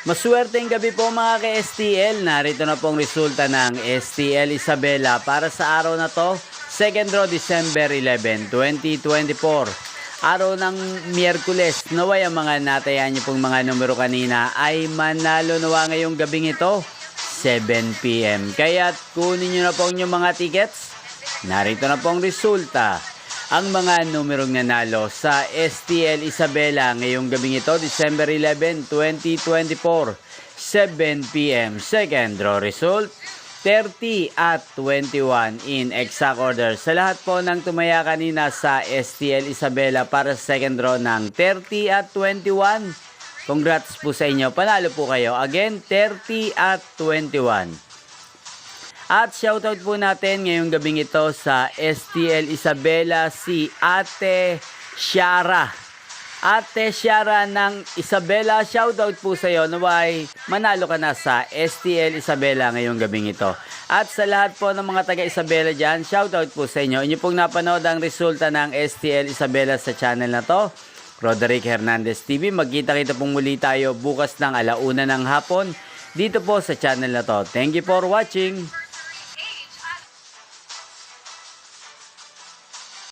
Maswerteng gabi po mga ka-STL. Narito na pong resulta ng STL Isabela para sa araw na to, 2nd draw December 11, 2024. Araw ng Miyerkules. Naway ang mga natayan niyo pong mga numero kanina ay manalo nawa ngayong gabing ito, 7 PM. Kaya kunin niyo na po yung mga tickets. Narito na pong resulta. Ang mga numerong nanalo sa STL Isabela ngayong gabing ito, December 11, 2024, 7 PM. Second draw result, 30 at 21 in exact order. Sa lahat po ng tumaya kanina sa STL Isabela para sa second draw ng 30 at 21, congrats po sa inyo. Panalo po kayo. Again, 30 at 21. At shoutout po natin ngayong gabing ito sa STL Isabela si Ate Shara. Ate Shara ng Isabela, shoutout po sa iyo. Naway, manalo ka na sa STL Isabela ngayong gabing ito. At sa lahat po ng mga taga Isabela dyan, shoutout po sa inyo. Inyo pong napanood ang resulta ng STL Isabela sa channel na to, Roderick Hernandez TV. Magkita-kita pong muli tayo bukas ng 1:00 ng hapon dito po sa channel na to. Thank you for watching.